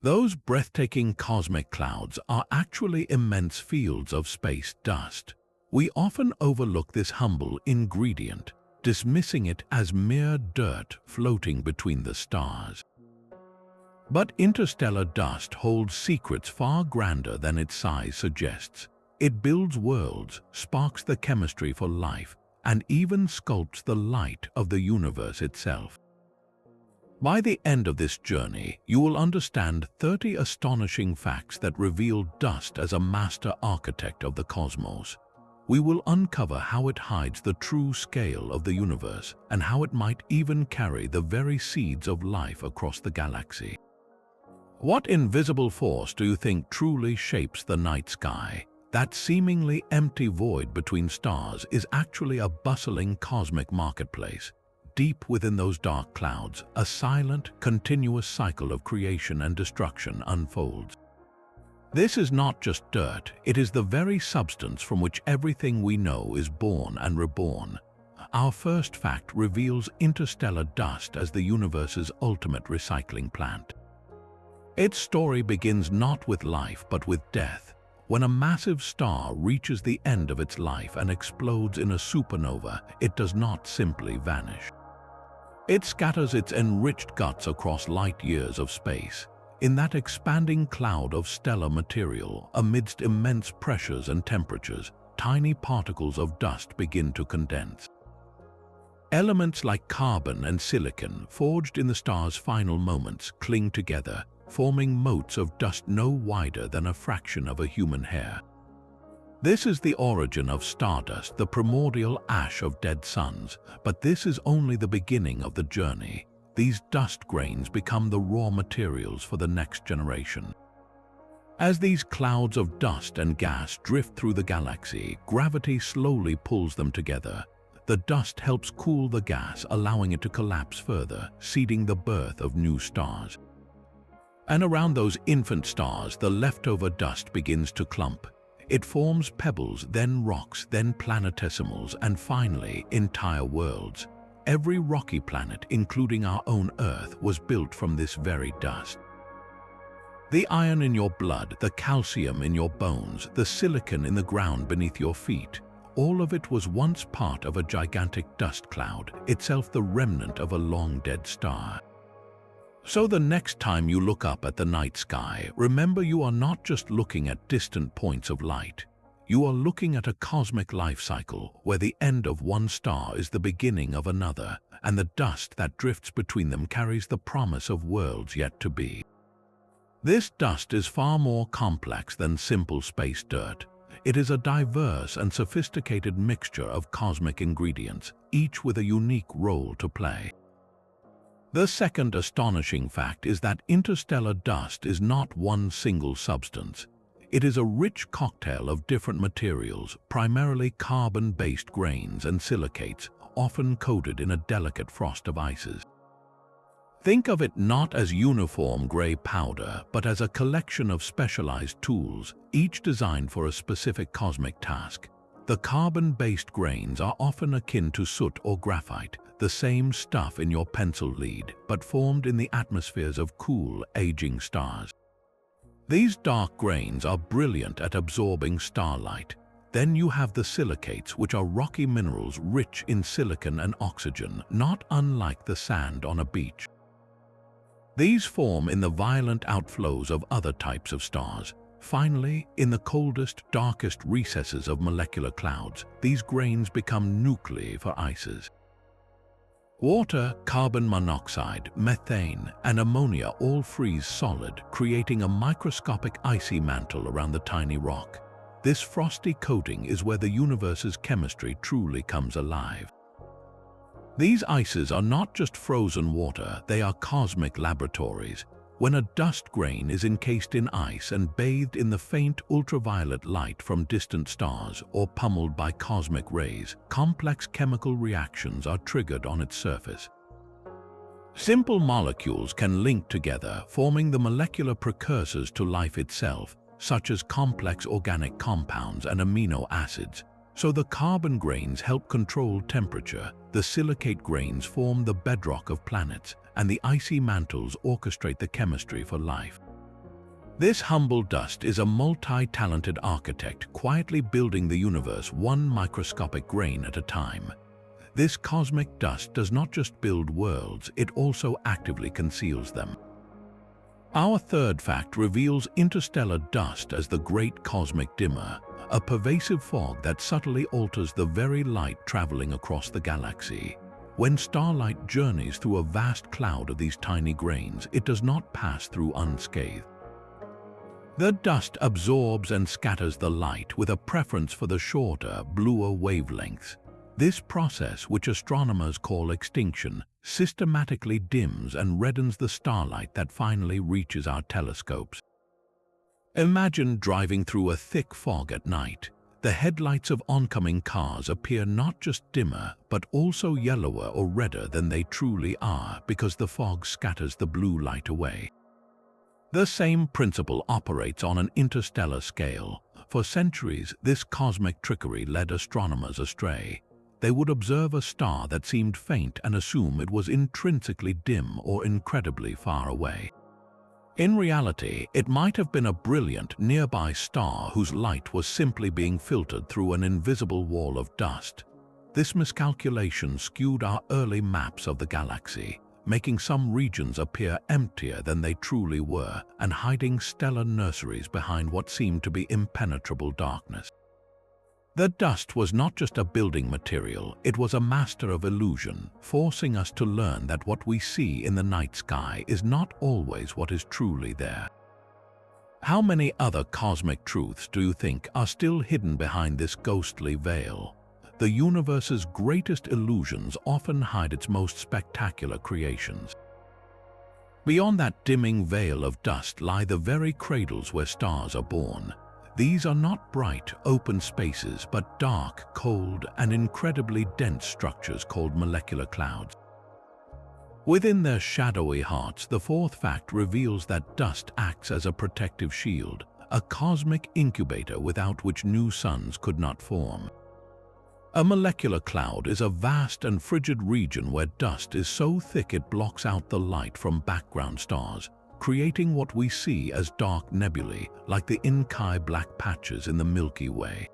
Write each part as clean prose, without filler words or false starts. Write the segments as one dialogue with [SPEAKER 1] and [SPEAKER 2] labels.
[SPEAKER 1] Those breathtaking cosmic clouds are actually immense fields of space dust. We often overlook this humble ingredient, dismissing it as mere dirt floating between the stars. But interstellar dust holds secrets far grander than its size suggests. It builds worlds, sparks the chemistry for life, and even sculpts the light of the universe itself. By the end of this journey, you will understand 30 astonishing facts that reveal dust as a master architect of the cosmos. We will uncover how it hides the true scale of the universe and how it might even carry the very seeds of life across the galaxy. What invisible force do you think truly shapes the night sky? That seemingly empty void between stars is actually a bustling cosmic marketplace. Deep within those dark clouds, a silent, continuous cycle of creation and destruction unfolds. This is not just dirt, it is the very substance from which everything we know is born and reborn. Our first fact reveals interstellar dust as the universe's ultimate recycling plant. Its story begins not with life but with death. When a massive star reaches the end of its life and explodes in a supernova, it does not simply vanish. It scatters its enriched guts across light years of space. In that expanding cloud of stellar material, amidst immense pressures and temperatures, tiny particles of dust begin to condense. Elements like carbon and silicon, forged in the star's final moments, cling together, forming motes of dust no wider than a fraction of a human hair. This is the origin of stardust, the primordial ash of dead suns, but this is only the beginning of the journey. These dust grains become the raw materials for the next generation. As these clouds of dust and gas drift through the galaxy, gravity slowly pulls them together. The dust helps cool the gas, allowing it to collapse further, seeding the birth of new stars. And around those infant stars, the leftover dust begins to clump. It forms pebbles, then rocks, then planetesimals, and finally entire worlds. Every rocky planet, including our own Earth, was built from this very dust. The iron in your blood, the calcium in your bones, the silicon in the ground beneath your feet, all of it was once part of a gigantic dust cloud, itself the remnant of a long-dead star. So the next time you look up at the night sky, remember you are not just looking at distant points of light. You are looking at a cosmic life cycle where the end of one star is the beginning of another, and the dust that drifts between them carries the promise of worlds yet to be. This dust is far more complex than simple space dirt. It is a diverse and sophisticated mixture of cosmic ingredients, each with a unique role to play. The second astonishing fact is that interstellar dust is not one single substance. It is a rich cocktail of different materials, primarily carbon-based grains and silicates, often coated in a delicate frost of ices. Think of it not as uniform gray powder, but as a collection of specialized tools, each designed for a specific cosmic task. The carbon-based grains are often akin to soot or graphite, the same stuff in your pencil lead, but formed in the atmospheres of cool, aging stars. These dark grains are brilliant at absorbing starlight. Then you have the silicates, which are rocky minerals rich in silicon and oxygen, not unlike the sand on a beach. These form in the violent outflows of other types of stars. Finally, in the coldest, darkest recesses of molecular clouds, these grains become nuclei for ices. Water, carbon monoxide, methane, and ammonia all freeze solid, creating a microscopic icy mantle around the tiny rock. This frosty coating is where the universe's chemistry truly comes alive. These ices are not just frozen water, they are cosmic laboratories. When a dust grain is encased in ice and bathed in the faint ultraviolet light from distant stars or pummeled by cosmic rays, complex chemical reactions are triggered on its surface. Simple molecules can link together, forming the molecular precursors to life itself, such as complex organic compounds and amino acids. So the carbon grains help control temperature, the silicate grains form the bedrock of planets, and the icy mantles orchestrate the chemistry for life. This humble dust is a multi-talented architect quietly building the universe one microscopic grain at a time. This cosmic dust does not just build worlds, it also actively conceals them. Our third fact reveals interstellar dust as the great cosmic dimmer, a pervasive fog that subtly alters the very light traveling across the galaxy. When starlight journeys through a vast cloud of these tiny grains, it does not pass through unscathed. The dust absorbs and scatters the light with a preference for the shorter, bluer wavelengths. This process, which astronomers call extinction, systematically dims and reddens the starlight that finally reaches our telescopes. Imagine driving through a thick fog at night. The headlights of oncoming cars appear not just dimmer, but also yellower or redder than they truly are because the fog scatters the blue light away. The same principle operates on an interstellar scale. For centuries, this cosmic trickery led astronomers astray. They would observe a star that seemed faint and assume it was intrinsically dim or incredibly far away. In reality, it might have been a brilliant nearby star whose light was simply being filtered through an invisible wall of dust. This miscalculation skewed our early maps of the galaxy, making some regions appear emptier than they truly were and hiding stellar nurseries behind what seemed to be impenetrable darkness. The dust was not just a building material, it was a master of illusion, forcing us to learn that what we see in the night sky is not always what is truly there. How many other cosmic truths do you think are still hidden behind this ghostly veil? The universe's greatest illusions often hide its most spectacular creations. Beyond that dimming veil of dust lie the very cradles where stars are born. These are not bright, open spaces, but dark, cold, and incredibly dense structures called molecular clouds. Within their shadowy hearts, the fourth fact reveals that dust acts as a protective shield, a cosmic incubator without which new suns could not form. A molecular cloud is a vast and frigid region where dust is so thick it blocks out the light from background stars, creating what we see as dark nebulae like the inky black patches in the Milky Way.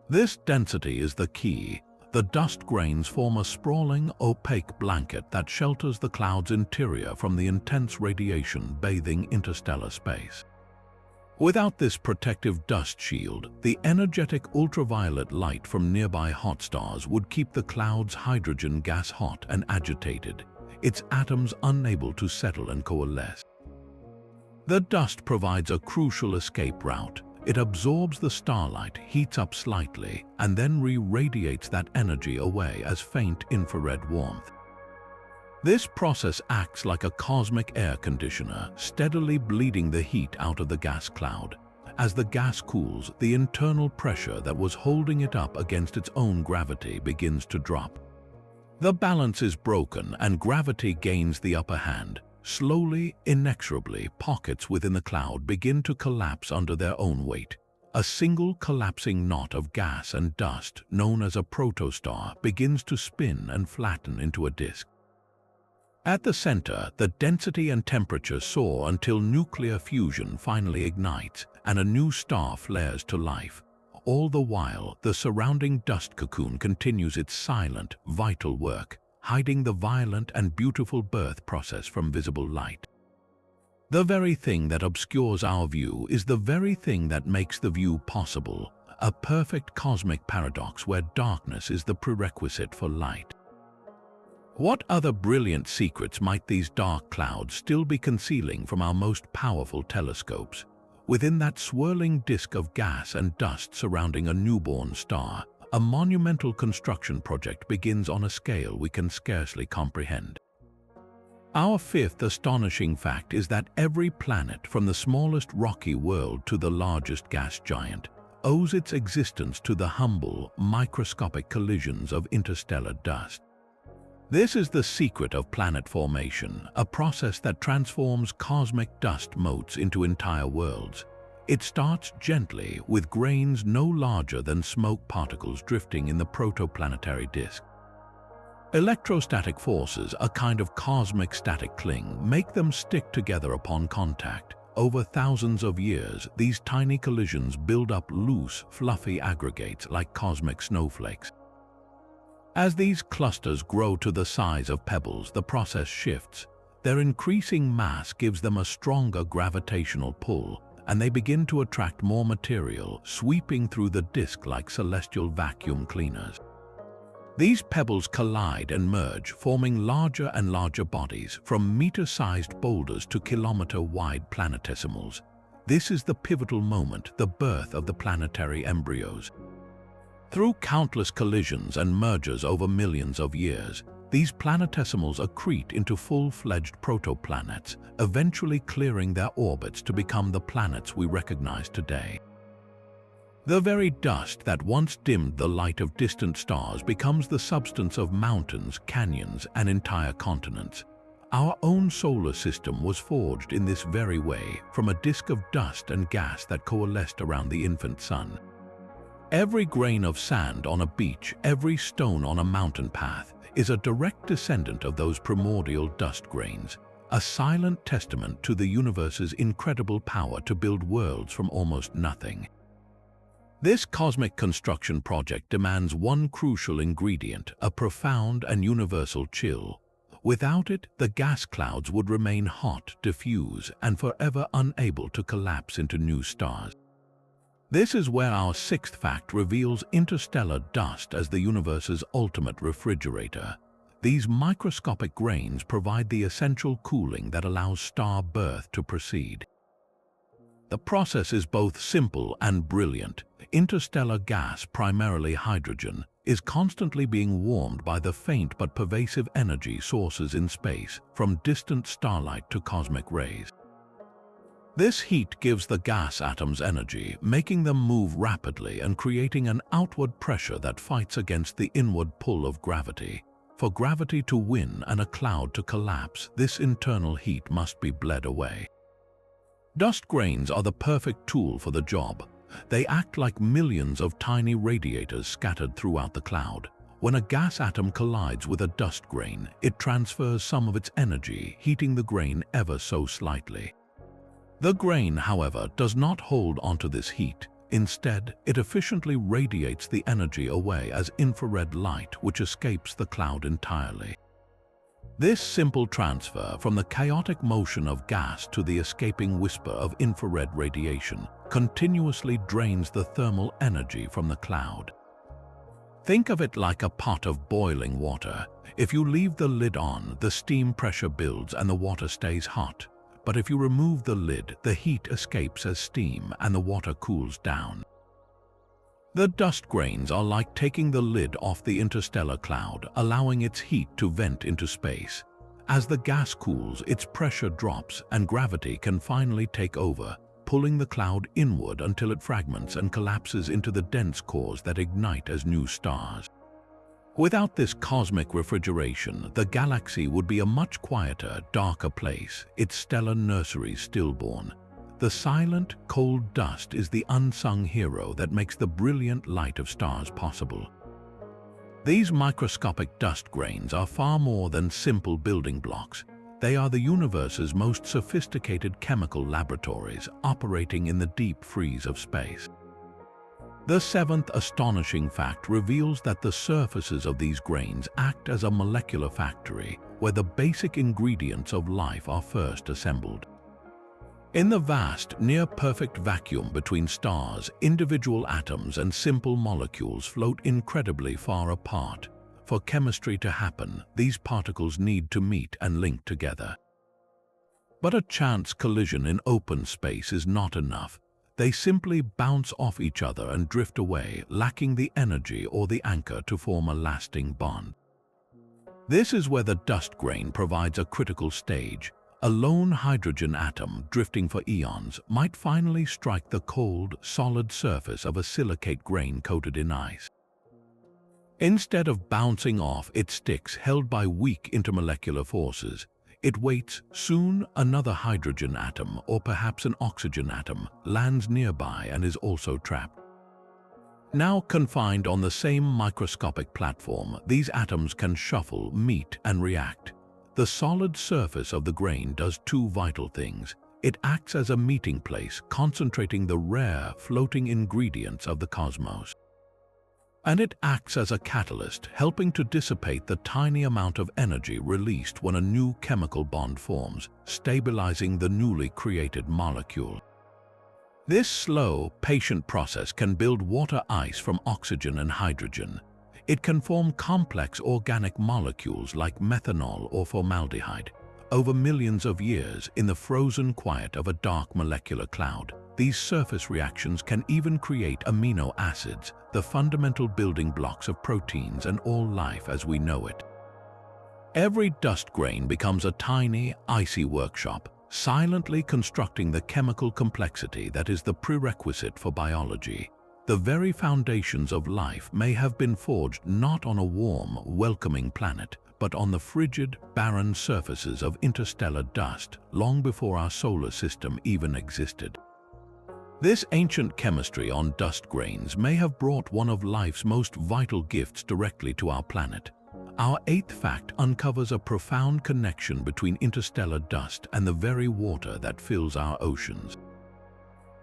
[SPEAKER 1] This density is the key. The dust grains form a sprawling, opaque blanket that shelters the cloud's interior from the intense radiation bathing interstellar space. Without this protective dust shield, the energetic ultraviolet light from nearby hot stars would keep the cloud's hydrogen gas hot and agitated, its atoms unable to settle and coalesce. The dust provides a crucial escape route. It absorbs the starlight, heats up slightly, and then re-radiates that energy away as faint infrared warmth. This process acts like a cosmic air conditioner, steadily bleeding the heat out of the gas cloud. As the gas cools, the internal pressure that was holding it up against its own gravity begins to drop. The balance is broken and gravity gains the upper hand. Slowly, inexorably, pockets within the cloud begin to collapse under their own weight. A single collapsing knot of gas and dust, known as a protostar, begins to spin and flatten into a disk. At the center, the density and temperature soar until nuclear fusion finally ignites and a new star flares to life. All the while, the surrounding dust cocoon continues its silent, vital work, hiding the violent and beautiful birth process from visible light. The very thing that obscures our view is the very thing that makes the view possible, a perfect cosmic paradox where darkness is the prerequisite for light. What other brilliant secrets might these dark clouds still be concealing from our most powerful telescopes? Within that swirling disk of gas and dust surrounding a newborn star, a monumental construction project begins on a scale we can scarcely comprehend. Our fifth astonishing fact is that every planet, from the smallest rocky world to the largest gas giant, owes its existence to the humble, microscopic collisions of interstellar dust. This is the secret of planet formation, a process that transforms cosmic dust motes into entire worlds. It starts gently, with grains no larger than smoke particles drifting in the protoplanetary disk. Electrostatic forces, a kind of cosmic static cling, make them stick together upon contact. over thousands of years, these tiny collisions build up loose, fluffy aggregates like cosmic snowflakes. As these clusters grow to the size of pebbles, the process shifts. Their increasing mass gives them a stronger gravitational pull, and they begin to attract more material, sweeping through the disk like celestial vacuum cleaners. These pebbles collide and merge, forming larger and larger bodies, from meter-sized boulders to kilometer-wide planetesimals. This is the pivotal moment, the birth of the planetary embryos. Through countless collisions and mergers over millions of years, these planetesimals accrete into full-fledged protoplanets, eventually clearing their orbits to become the planets we recognize today. The very dust that once dimmed the light of distant stars becomes the substance of mountains, canyons, and entire continents. Our own solar system was forged in this very way, from a disk of dust and gas that coalesced around the infant sun. Every grain of sand on a beach, every stone on a mountain path, is a direct descendant of those primordial dust grains, a silent testament to the universe's incredible power to build worlds from almost nothing. This cosmic construction project demands one crucial ingredient, a profound and universal chill. Without it, the gas clouds would remain hot, diffuse, and forever unable to collapse into new stars. This is where our sixth fact reveals interstellar dust as the universe's ultimate refrigerator. These microscopic grains provide the essential cooling that allows star birth to proceed. The process is both simple and brilliant. Interstellar gas, primarily hydrogen, is constantly being warmed by the faint but pervasive energy sources in space, from distant starlight to cosmic rays. This heat gives the gas atoms energy, making them move rapidly and creating an outward pressure that fights against the inward pull of gravity. For gravity to win and a cloud to collapse, this internal heat must be bled away. Dust grains are the perfect tool for the job. They act like millions of tiny radiators scattered throughout the cloud. When a gas atom collides with a dust grain, it transfers some of its energy, heating the grain ever so slightly. The grain, however, does not hold onto this heat. Instead, it efficiently radiates the energy away as infrared light, which escapes the cloud entirely. This simple transfer from the chaotic motion of gas to the escaping whisper of infrared radiation continuously drains the thermal energy from the cloud. Think of it like a pot of boiling water. If you leave the lid on, the steam pressure builds and the water stays hot. But if you remove the lid, the heat escapes as steam and the water cools down. The dust grains are like taking the lid off the interstellar cloud, allowing its heat to vent into space. As the gas cools, its pressure drops and gravity can finally take over, pulling the cloud inward until it fragments and collapses into the dense cores that ignite as new stars. Without this cosmic refrigeration, the galaxy would be a much quieter, darker place, its stellar nurseries stillborn. The silent, cold dust is the unsung hero that makes the brilliant light of stars possible. These microscopic dust grains are far more than simple building blocks. They are the universe's most sophisticated chemical laboratories operating in the deep freeze of space. The seventh astonishing fact reveals that the surfaces of these grains act as a molecular factory where the basic ingredients of life are first assembled. In the vast, near-perfect vacuum between stars, individual atoms and simple molecules float incredibly far apart. For chemistry to happen, these particles need to meet and link together. But a chance collision in open space is not enough. They simply bounce off each other and drift away, lacking the energy or the anchor to form a lasting bond. This is where the dust grain provides a critical stage. A lone hydrogen atom, drifting for eons, might finally strike the cold, solid surface of a silicate grain coated in ice. Instead of bouncing off, it sticks, held by weak intermolecular forces. It waits. Soon, another hydrogen atom, or perhaps an oxygen atom, lands nearby and is also trapped. Now confined on the same microscopic platform, these atoms can shuffle, meet, and react. The solid surface of the grain does two vital things. It acts as a meeting place, concentrating the rare, floating ingredients of the cosmos. And it acts as a catalyst, helping to dissipate the tiny amount of energy released when a new chemical bond forms, stabilizing the newly created molecule. This slow, patient process can build water ice from oxygen and hydrogen. It can form complex organic molecules like methanol or formaldehyde. Over millions of years, in the frozen quiet of a dark molecular cloud, these surface reactions can even create amino acids, the fundamental building blocks of proteins and all life as we know it. Every dust grain becomes a tiny, icy workshop, silently constructing the chemical complexity that is the prerequisite for biology. The very foundations of life may have been forged not on a warm, welcoming planet, but on the frigid, barren surfaces of interstellar dust long before our solar system even existed. This ancient chemistry on dust grains may have brought one of life's most vital gifts directly to our planet. Our eighth fact uncovers a profound connection between interstellar dust and the very water that fills our oceans.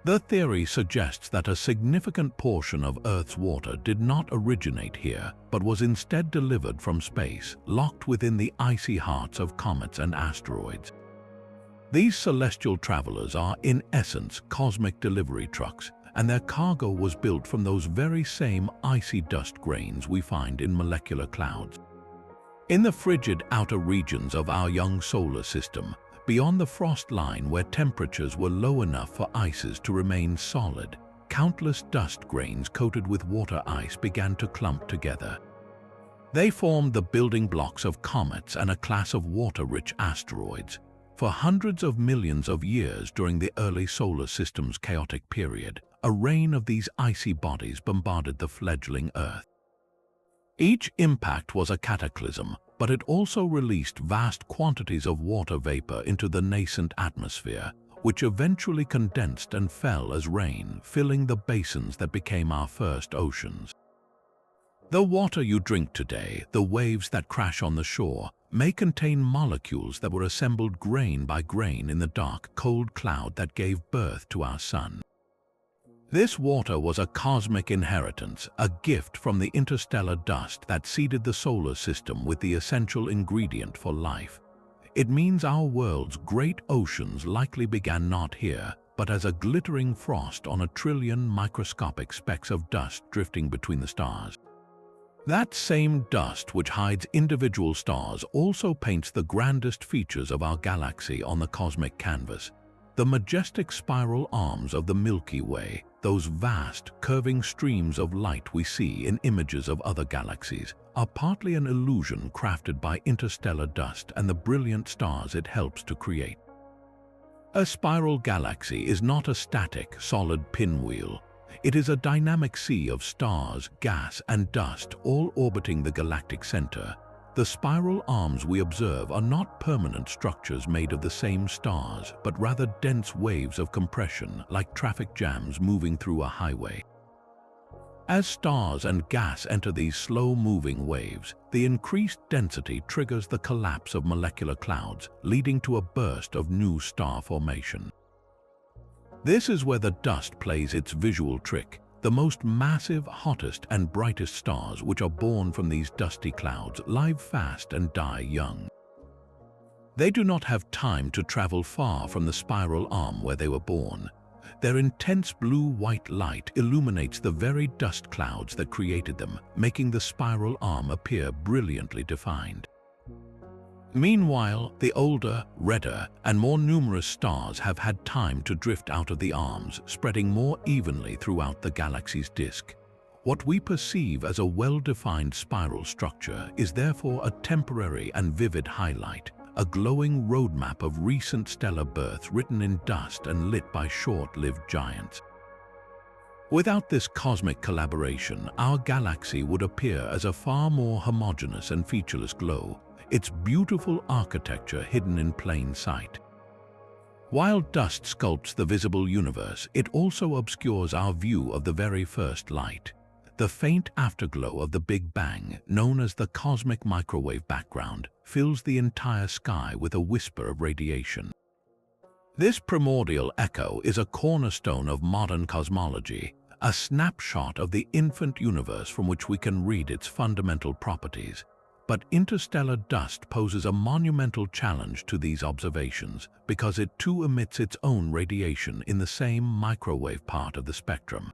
[SPEAKER 1] The theory suggests that a significant portion of Earth's water did not originate here, but was instead delivered from space, locked within the icy hearts of comets and asteroids. These celestial travelers are, in essence, cosmic delivery trucks, and their cargo was built from those very same icy dust grains we find in molecular clouds. In the frigid outer regions of our young solar system, beyond the frost line where temperatures were low enough for ices to remain solid, countless dust grains coated with water ice began to clump together. They formed the building blocks of comets and a class of water-rich asteroids. For hundreds of millions of years during the early solar system's chaotic period, a rain of these icy bodies bombarded the fledgling Earth. Each impact was a cataclysm, but it also released vast quantities of water vapor into the nascent atmosphere, which eventually condensed and fell as rain, filling the basins that became our first oceans. The water you drink today, the waves that crash on the shore, may contain molecules that were assembled grain by grain in the dark, cold cloud that gave birth to our sun. This water was a cosmic inheritance, a gift from the interstellar dust that seeded the solar system with the essential ingredient for life. It means our world's great oceans likely began not here, but as a glittering frost on a trillion microscopic specks of dust drifting between the stars. That same dust which hides individual stars also paints the grandest features of our galaxy on the cosmic canvas. The majestic spiral arms of the Milky Way, those vast, curving streams of light we see in images of other galaxies, are partly an illusion crafted by interstellar dust and the brilliant stars it helps to create. A spiral galaxy is not a static, solid pinwheel. It is a dynamic sea of stars, gas, and dust all orbiting the galactic center. The spiral arms we observe are not permanent structures made of the same stars, but rather dense waves of compression, like traffic jams moving through a highway. As stars and gas enter these slow-moving waves, the increased density triggers the collapse of molecular clouds, leading to a burst of new star formation. This is where the dust plays its visual trick. The most massive, hottest, and brightest stars which are born from these dusty clouds live fast and die young. They do not have time to travel far from the spiral arm where they were born. Their intense blue-white light illuminates the very dust clouds that created them, making the spiral arm appear brilliantly defined. Meanwhile, the older, redder, and more numerous stars have had time to drift out of the arms, spreading more evenly throughout the galaxy's disk. What we perceive as a well-defined spiral structure is therefore a temporary and vivid highlight, a glowing roadmap of recent stellar birth written in dust and lit by short-lived giants. Without this cosmic collaboration, our galaxy would appear as a far more homogeneous and featureless glow, its beautiful architecture hidden in plain sight. While dust sculpts the visible universe, it also obscures our view of the very first light. The faint afterglow of the Big Bang, known as the cosmic microwave background, fills the entire sky with a whisper of radiation. This primordial echo is a cornerstone of modern cosmology, a snapshot of the infant universe from which we can read its fundamental properties. But interstellar dust poses a monumental challenge to these observations because it too emits its own radiation in the same microwave part of the spectrum.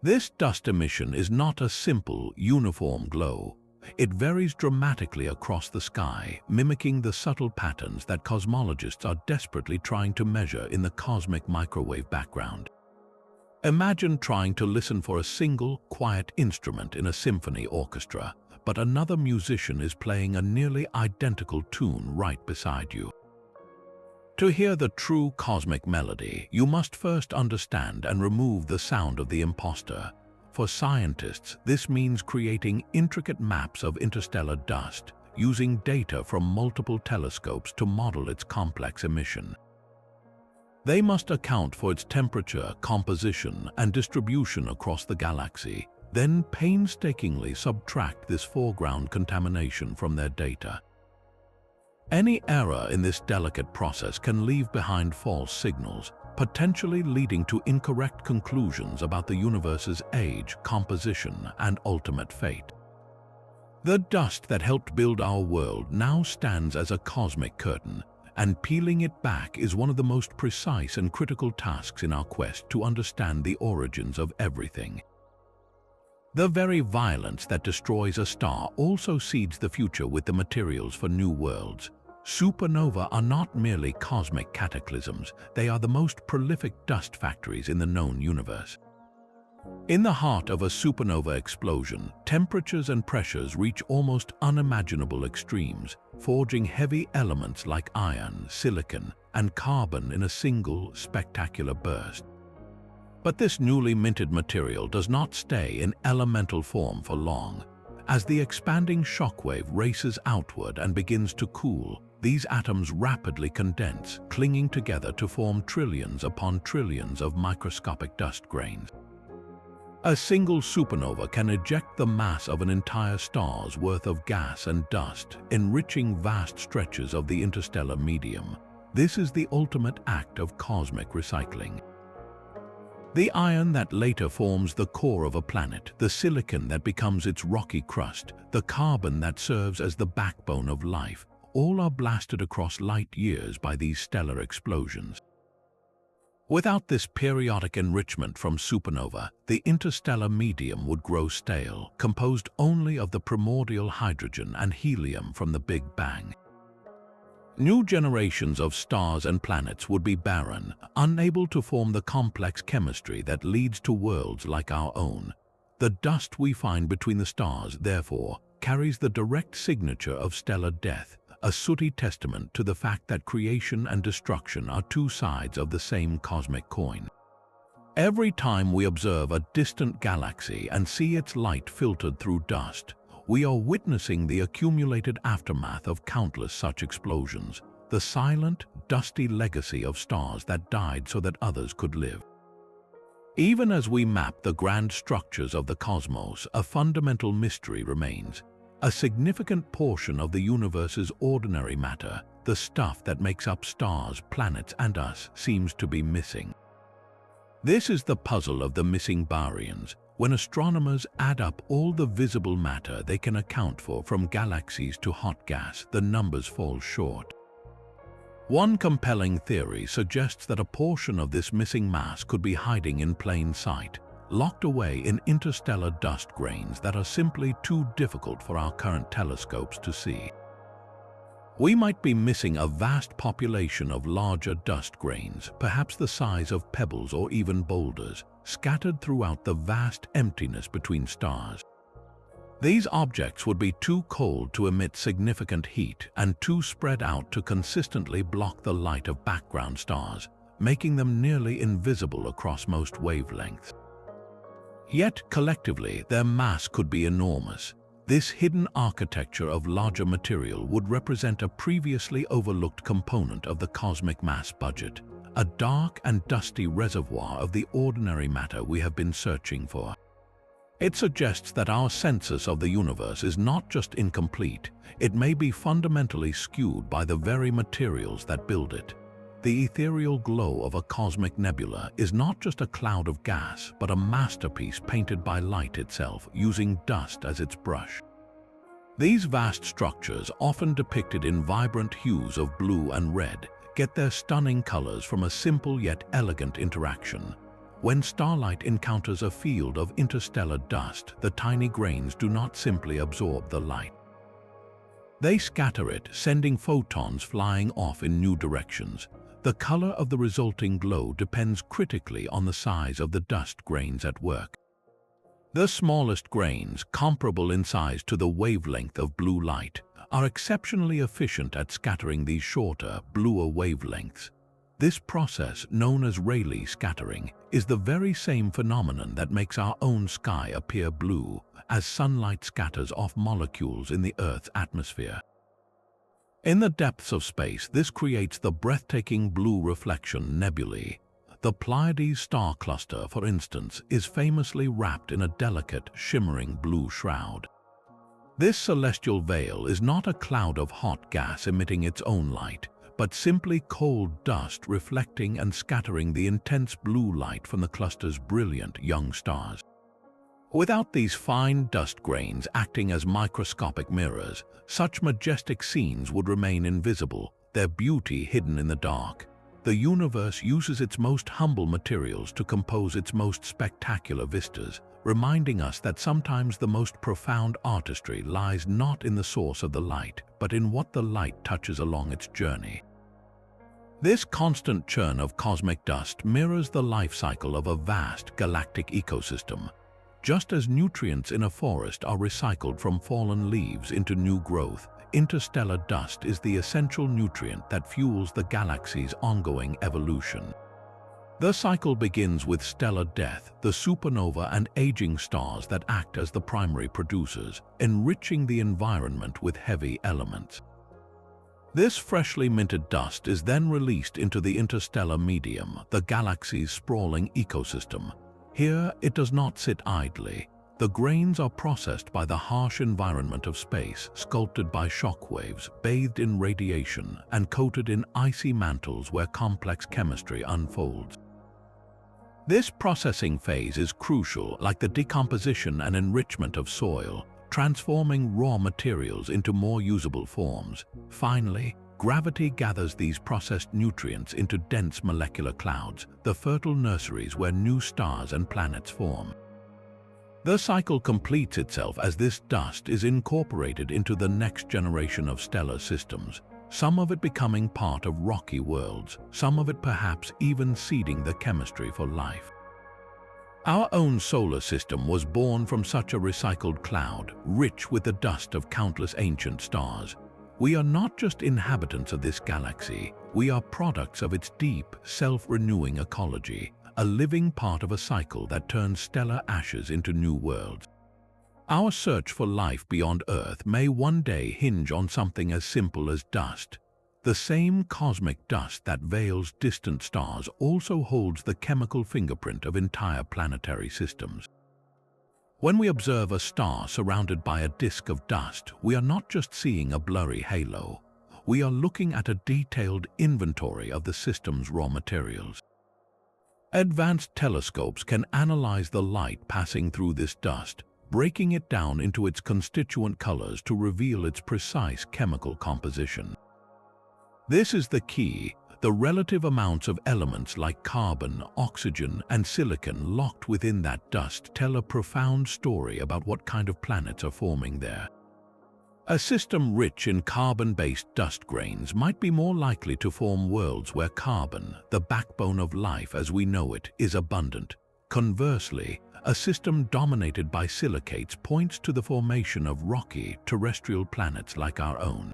[SPEAKER 1] This dust emission is not a simple, uniform glow. It varies dramatically across the sky, mimicking the subtle patterns that cosmologists are desperately trying to measure in the cosmic microwave background. Imagine trying to listen for a single, quiet instrument in a symphony orchestra, but another musician is playing a nearly identical tune right beside you. To hear the true cosmic melody, you must first understand and remove the sound of the imposter. For scientists, this means creating intricate maps of interstellar dust, using data from multiple telescopes to model its complex emission. They must account for its temperature, composition, and distribution across the galaxy, then painstakingly subtract this foreground contamination from their data. Any error in this delicate process can leave behind false signals, potentially leading to incorrect conclusions about the universe's age, composition, and ultimate fate. The dust that helped build our world now stands as a cosmic curtain, and peeling it back is one of the most precise and critical tasks in our quest to understand the origins of everything. The very violence that destroys a star also seeds the future with the materials for new worlds. Supernovae are not merely cosmic cataclysms, they are the most prolific dust factories in the known universe. In the heart of a supernova explosion, temperatures and pressures reach almost unimaginable extremes, forging heavy elements like iron, silicon, and carbon in a single, spectacular burst. But this newly minted material does not stay in elemental form for long. As the expanding shockwave races outward and begins to cool, these atoms rapidly condense, clinging together to form trillions upon trillions of microscopic dust grains. A single supernova can eject the mass of an entire star's worth of gas and dust, enriching vast stretches of the interstellar medium. This is the ultimate act of cosmic recycling. The iron that later forms the core of a planet, the silicon that becomes its rocky crust, the carbon that serves as the backbone of life, all are blasted across light years by these stellar explosions. Without this periodic enrichment from supernova, the interstellar medium would grow stale, composed only of the primordial hydrogen and helium from the Big Bang. New generations of stars and planets would be barren, unable to form the complex chemistry that leads to worlds like our own. The dust we find between the stars, therefore, carries the direct signature of stellar death, a sooty testament to the fact that creation and destruction are two sides of the same cosmic coin. Every time we observe a distant galaxy and see its light filtered through dust, we are witnessing the accumulated aftermath of countless such explosions, the silent, dusty legacy of stars that died so that others could live. Even as we map the grand structures of the cosmos, a fundamental mystery remains. A significant portion of the universe's ordinary matter, the stuff that makes up stars, planets, and us, seems to be missing. This is the puzzle of the missing baryons. When astronomers add up all the visible matter they can account for, from galaxies to hot gas, the numbers fall short. One compelling theory suggests that a portion of this missing mass could be hiding in plain sight, locked away in interstellar dust grains that are simply too difficult for our current telescopes to see. We might be missing a vast population of larger dust grains, perhaps the size of pebbles or even boulders, scattered throughout the vast emptiness between stars. These objects would be too cold to emit significant heat and too spread out to consistently block the light of background stars, making them nearly invisible across most wavelengths. Yet, collectively, their mass could be enormous. This hidden architecture of larger material would represent a previously overlooked component of the cosmic mass budget, a dark and dusty reservoir of the ordinary matter we have been searching for. It suggests that our census of the universe is not just incomplete, it may be fundamentally skewed by the very materials that build it. The ethereal glow of a cosmic nebula is not just a cloud of gas, but a masterpiece painted by light itself, using dust as its brush. These vast structures, often depicted in vibrant hues of blue and red, get their stunning colors from a simple yet elegant interaction. When starlight encounters a field of interstellar dust, the tiny grains do not simply absorb the light. They scatter it, sending photons flying off in new directions. The color of the resulting glow depends critically on the size of the dust grains at work. The smallest grains, comparable in size to the wavelength of blue light, are exceptionally efficient at scattering these shorter, bluer wavelengths. This process, known as Rayleigh scattering, is the very same phenomenon that makes our own sky appear blue as sunlight scatters off molecules in the Earth's atmosphere. In the depths of space, this creates the breathtaking blue reflection nebulae. The Pleiades star cluster, for instance, is famously wrapped in a delicate, shimmering blue shroud. This celestial veil is not a cloud of hot gas emitting its own light, but simply cold dust reflecting and scattering the intense blue light from the cluster's brilliant young stars. Without these fine dust grains acting as microscopic mirrors, such majestic scenes would remain invisible, their beauty hidden in the dark. The universe uses its most humble materials to compose its most spectacular vistas, reminding us that sometimes the most profound artistry lies not in the source of the light, but in what the light touches along its journey. This constant churn of cosmic dust mirrors the life cycle of a vast galactic ecosystem. Just as nutrients in a forest are recycled from fallen leaves into new growth, interstellar dust is the essential nutrient that fuels the galaxy's ongoing evolution. The cycle begins with stellar death, the supernova and aging stars that act as the primary producers, enriching the environment with heavy elements. This freshly minted dust is then released into the interstellar medium, the galaxy's sprawling ecosystem. Here, it does not sit idly. The grains are processed by the harsh environment of space, sculpted by shock waves, bathed in radiation, and coated in icy mantles where complex chemistry unfolds. This processing phase is crucial, like the decomposition and enrichment of soil, transforming raw materials into more usable forms. Finally, gravity gathers these processed nutrients into dense molecular clouds, the fertile nurseries where new stars and planets form. The cycle completes itself as this dust is incorporated into the next generation of stellar systems, some of it becoming part of rocky worlds, some of it perhaps even seeding the chemistry for life. Our own solar system was born from such a recycled cloud, rich with the dust of countless ancient stars. We are not just inhabitants of this galaxy, we are products of its deep, self-renewing ecology, a living part of a cycle that turns stellar ashes into new worlds. Our search for life beyond Earth may one day hinge on something as simple as dust. The same cosmic dust that veils distant stars also holds the chemical fingerprint of entire planetary systems. When we observe a star surrounded by a disk of dust, we are not just seeing a blurry halo. We are looking at a detailed inventory of the system's raw materials. Advanced telescopes can analyze the light passing through this dust, breaking it down into its constituent colors to reveal its precise chemical composition. This is the key. The relative amounts of elements like carbon, oxygen, and silicon locked within that dust tell a profound story about what kind of planets are forming there. A system rich in carbon-based dust grains might be more likely to form worlds where carbon, the backbone of life as we know it, is abundant. Conversely, a system dominated by silicates points to the formation of rocky, terrestrial planets like our own.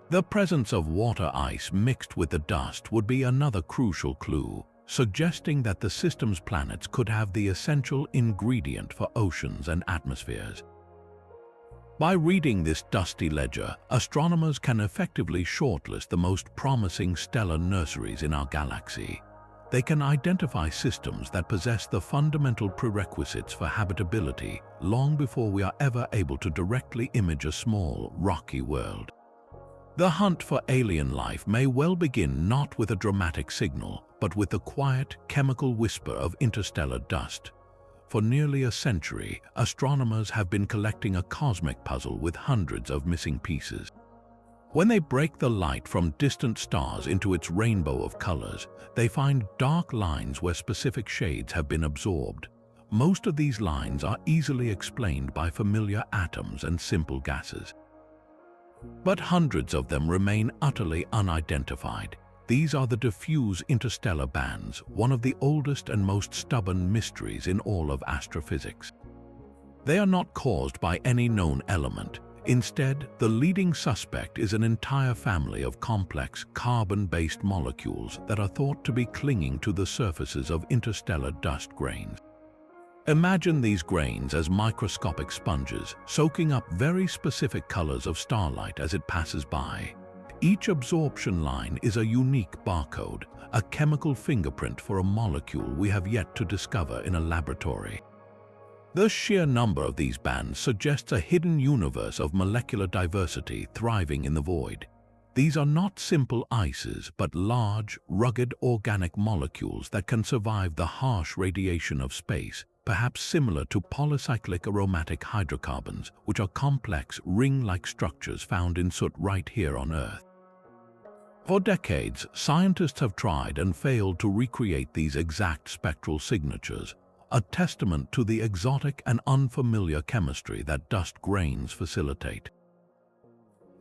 [SPEAKER 1] The presence of water ice mixed with the dust would be another crucial clue, suggesting that the system's planets could have the essential ingredient for oceans and atmospheres. By reading this dusty ledger, astronomers can effectively shortlist the most promising stellar nurseries in our galaxy. They can identify systems that possess the fundamental prerequisites for habitability long before we are ever able to directly image a small, rocky world. The hunt for alien life may well begin not with a dramatic signal, but with the quiet, chemical whisper of interstellar dust. For nearly a century, astronomers have been collecting a cosmic puzzle with hundreds of missing pieces. When they break the light from distant stars into its rainbow of colors, they find dark lines where specific shades have been absorbed. Most of these lines are easily explained by familiar atoms and simple gases. But hundreds of them remain utterly unidentified. These are the diffuse interstellar bands, one of the oldest and most stubborn mysteries in all of astrophysics. They are not caused by any known element. Instead, the leading suspect is an entire family of complex carbon-based molecules that are thought to be clinging to the surfaces of interstellar dust grains. Imagine these grains as microscopic sponges, soaking up very specific colors of starlight as it passes by. Each absorption line is a unique barcode, a chemical fingerprint for a molecule we have yet to discover in a laboratory. The sheer number of these bands suggests a hidden universe of molecular diversity thriving in the void. These are not simple ices, but large, rugged organic molecules that can survive the harsh radiation of space, perhaps similar to polycyclic aromatic hydrocarbons, which are complex, ring-like structures found in soot right here on Earth. For decades, scientists have tried and failed to recreate these exact spectral signatures, a testament to the exotic and unfamiliar chemistry that dust grains facilitate.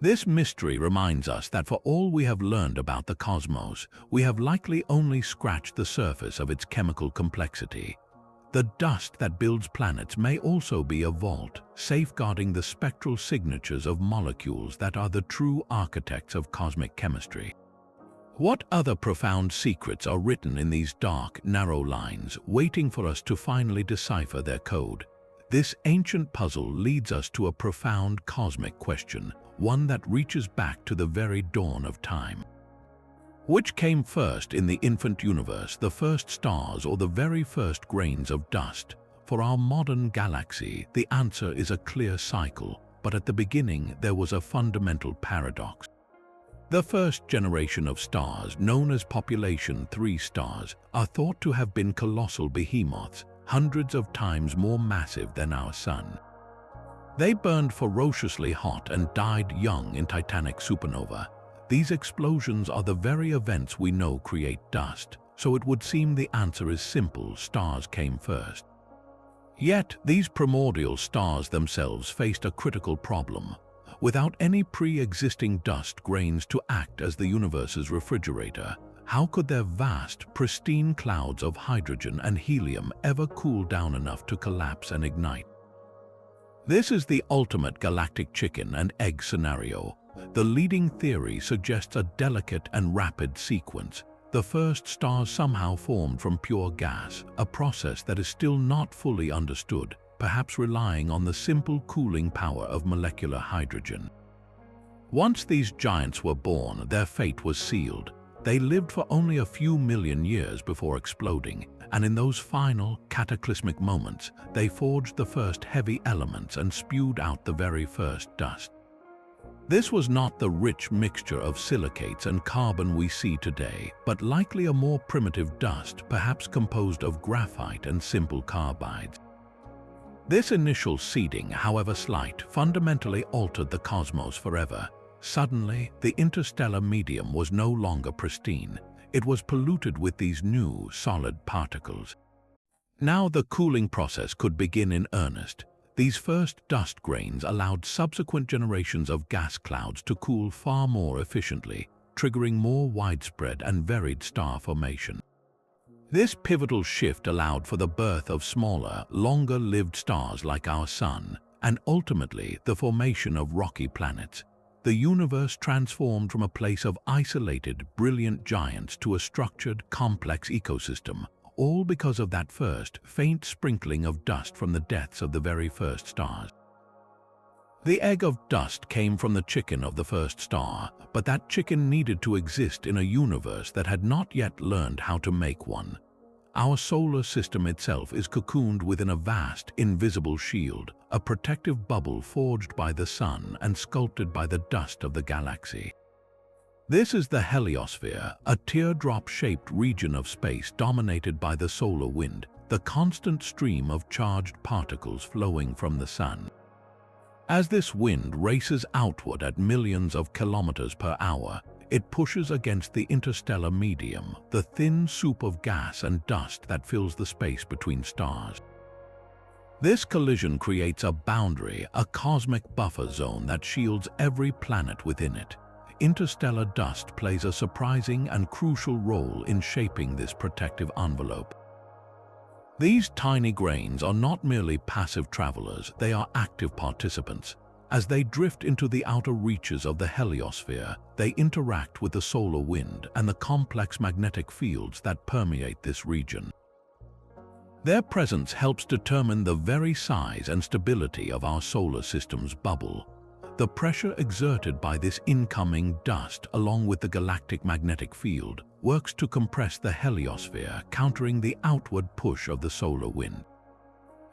[SPEAKER 1] This mystery reminds us that for all we have learned about the cosmos, we have likely only scratched the surface of its chemical complexity. The dust that builds planets may also be a vault, safeguarding the spectral signatures of molecules that are the true architects of cosmic chemistry. What other profound secrets are written in these dark, narrow lines, waiting for us to finally decipher their code? This ancient puzzle leads us to a profound cosmic question, one that reaches back to the very dawn of time. Which came first in the infant universe, the first stars or the very first grains of dust? For our modern galaxy, the answer is a clear cycle, but at the beginning there was a fundamental paradox. The first generation of stars, known as population 3 stars, are thought to have been colossal behemoths, hundreds of times more massive than our Sun. They burned ferociously hot and died young in titanic supernova. These explosions are the very events we know create dust, so it would seem the answer is simple: stars came first. Yet, these primordial stars themselves faced a critical problem. Without any pre-existing dust grains to act as the universe's refrigerator, how could their vast, pristine clouds of hydrogen and helium ever cool down enough to collapse and ignite? This is the ultimate galactic chicken and egg scenario. The leading theory suggests a delicate and rapid sequence. The first stars somehow formed from pure gas, a process that is still not fully understood, perhaps relying on the simple cooling power of molecular hydrogen. Once these giants were born, their fate was sealed. They lived for only a few million years before exploding, and in those final, cataclysmic moments, they forged the first heavy elements and spewed out the very first dust. This was not the rich mixture of silicates and carbon we see today, but likely a more primitive dust, perhaps composed of graphite and simple carbides. This initial seeding, however slight, fundamentally altered the cosmos forever. Suddenly, the interstellar medium was no longer pristine. It was polluted with these new, solid particles. Now the cooling process could begin in earnest. These first dust grains allowed subsequent generations of gas clouds to cool far more efficiently, triggering more widespread and varied star formation. This pivotal shift allowed for the birth of smaller, longer-lived stars like our Sun, and ultimately the formation of rocky planets. The universe transformed from a place of isolated, brilliant giants to a structured, complex ecosystem, all because of that first, faint sprinkling of dust from the deaths of the very first stars. The egg of dust came from the chicken of the first star, but that chicken needed to exist in a universe that had not yet learned how to make one. Our solar system itself is cocooned within a vast, invisible shield, a protective bubble forged by the sun and sculpted by the dust of the galaxy. This is the heliosphere, a teardrop-shaped region of space dominated by the solar wind, the constant stream of charged particles flowing from the sun. As this wind races outward at millions of kilometers per hour, it pushes against the interstellar medium, the thin soup of gas and dust that fills the space between stars. This collision creates a boundary, a cosmic buffer zone that shields every planet within it. Interstellar dust plays a surprising and crucial role in shaping this protective envelope. These tiny grains are not merely passive travelers, they are active participants. As they drift into the outer reaches of the heliosphere, they interact with the solar wind and the complex magnetic fields that permeate this region. Their presence helps determine the very size and stability of our solar system's bubble. The pressure exerted by this incoming dust, along with the galactic magnetic field, works to compress the heliosphere, countering the outward push of the solar wind.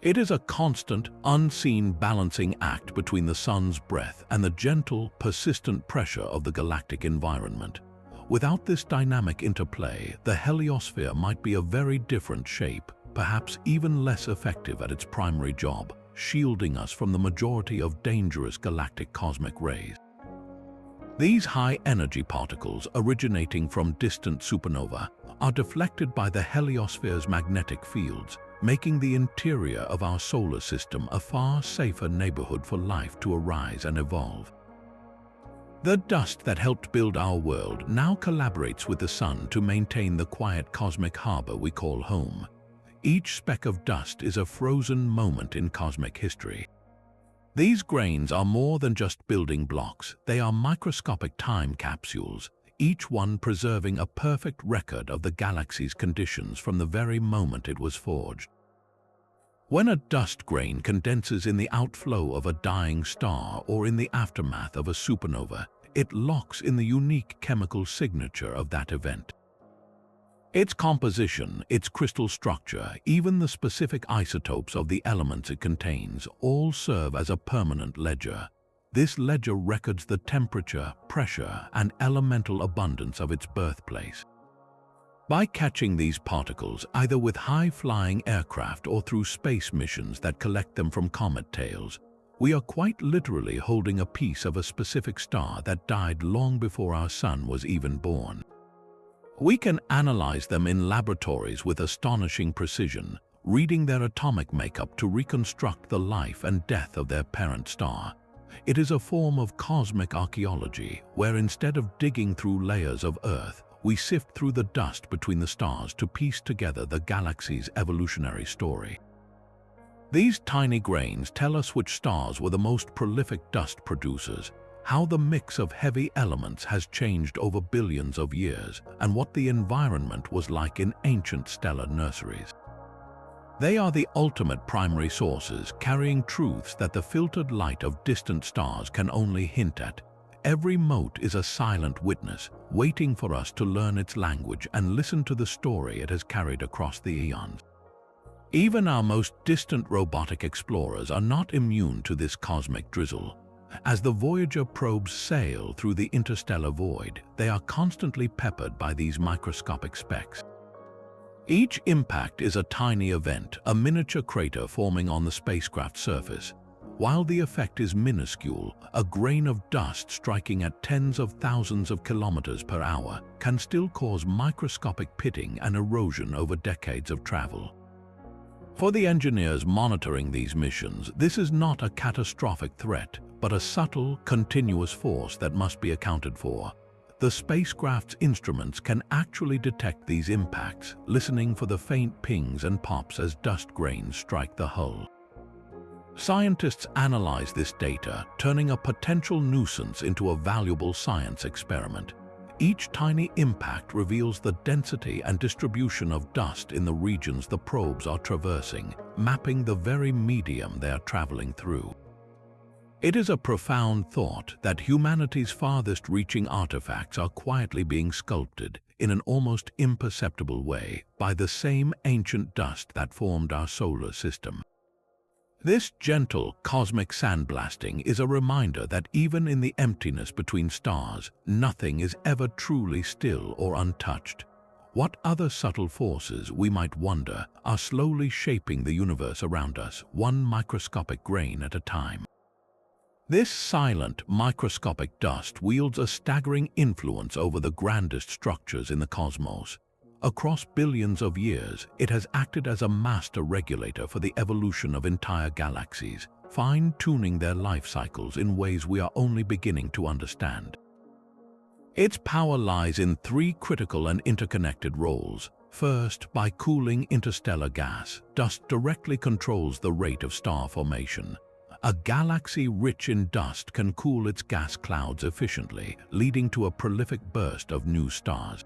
[SPEAKER 1] It is a constant, unseen balancing act between the sun's breath and the gentle, persistent pressure of the galactic environment. Without this dynamic interplay, the heliosphere might be a very different shape, perhaps even less effective at its primary job, shielding us from the majority of dangerous galactic cosmic rays. These high-energy particles, originating from distant supernovae, are deflected by the heliosphere's magnetic fields, making the interior of our solar system a far safer neighborhood for life to arise and evolve. The dust that helped build our world now collaborates with the sun to maintain the quiet cosmic harbor we call home. Each speck of dust is a frozen moment in cosmic history. These grains are more than just building blocks, they are microscopic time capsules, each one preserving a perfect record of the galaxy's conditions from the very moment it was forged. When a dust grain condenses in the outflow of a dying star or in the aftermath of a supernova, it locks in the unique chemical signature of that event. Its composition, its crystal structure, even the specific isotopes of the elements it contains, all serve as a permanent ledger. This ledger records the temperature, pressure, and elemental abundance of its birthplace. By catching these particles, either with high-flying aircraft or through space missions that collect them from comet tails, we are quite literally holding a piece of a specific star that died long before our sun was even born. We can analyze them in laboratories with astonishing precision, reading their atomic makeup to reconstruct the life and death of their parent star. It is a form of cosmic archaeology, where instead of digging through layers of Earth, we sift through the dust between the stars to piece together the galaxy's evolutionary story. These tiny grains tell us which stars were the most prolific dust producers, how the mix of heavy elements has changed over billions of years, and what the environment was like in ancient stellar nurseries. They are the ultimate primary sources, carrying truths that the filtered light of distant stars can only hint at. Every mote is a silent witness, waiting for us to learn its language and listen to the story it has carried across the eons. Even our most distant robotic explorers are not immune to this cosmic drizzle. As the Voyager probes sail through the interstellar void, they are constantly peppered by these microscopic specks. Each impact is a tiny event, a miniature crater forming on the spacecraft's surface. While the effect is minuscule, a grain of dust striking at tens of thousands of kilometers per hour can still cause microscopic pitting and erosion over decades of travel. For the engineers monitoring these missions, this is not a catastrophic threat, but a subtle, continuous force that must be accounted for. The spacecraft's instruments can actually detect these impacts, listening for the faint pings and pops as dust grains strike the hull. Scientists analyze this data, turning a potential nuisance into a valuable science experiment. Each tiny impact reveals the density and distribution of dust in the regions the probes are traversing, mapping the very medium they are traveling through. It is a profound thought that humanity's farthest-reaching artifacts are quietly being sculpted in an almost imperceptible way by the same ancient dust that formed our solar system. This gentle cosmic sandblasting is a reminder that even in the emptiness between stars, nothing is ever truly still or untouched. What other subtle forces, we might wonder, are slowly shaping the universe around us, one microscopic grain at a time? This silent, microscopic dust wields a staggering influence over the grandest structures in the cosmos. Across billions of years, it has acted as a master regulator for the evolution of entire galaxies, fine-tuning their life cycles in ways we are only beginning to understand. Its power lies in three critical and interconnected roles. First, by cooling interstellar gas, dust directly controls the rate of star formation. A galaxy rich in dust can cool its gas clouds efficiently, leading to a prolific burst of new stars.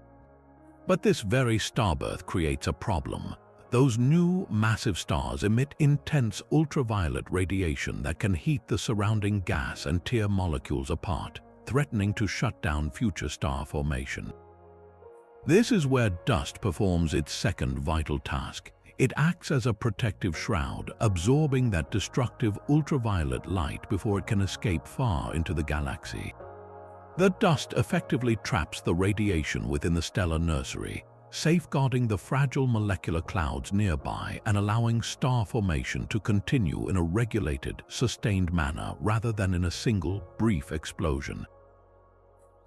[SPEAKER 1] But this very starbirth creates a problem. Those new, massive stars emit intense ultraviolet radiation that can heat the surrounding gas and tear molecules apart, threatening to shut down future star formation. This is where dust performs its second vital task. It acts as a protective shroud, absorbing that destructive ultraviolet light before it can escape far into the galaxy. The dust effectively traps the radiation within the stellar nursery, safeguarding the fragile molecular clouds nearby and allowing star formation to continue in a regulated, sustained manner rather than in a single, brief explosion.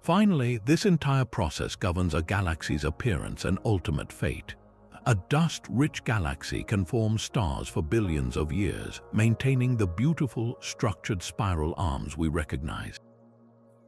[SPEAKER 1] Finally, this entire process governs a galaxy's appearance and ultimate fate. A dust-rich galaxy can form stars for billions of years, maintaining the beautiful, structured spiral arms we recognize.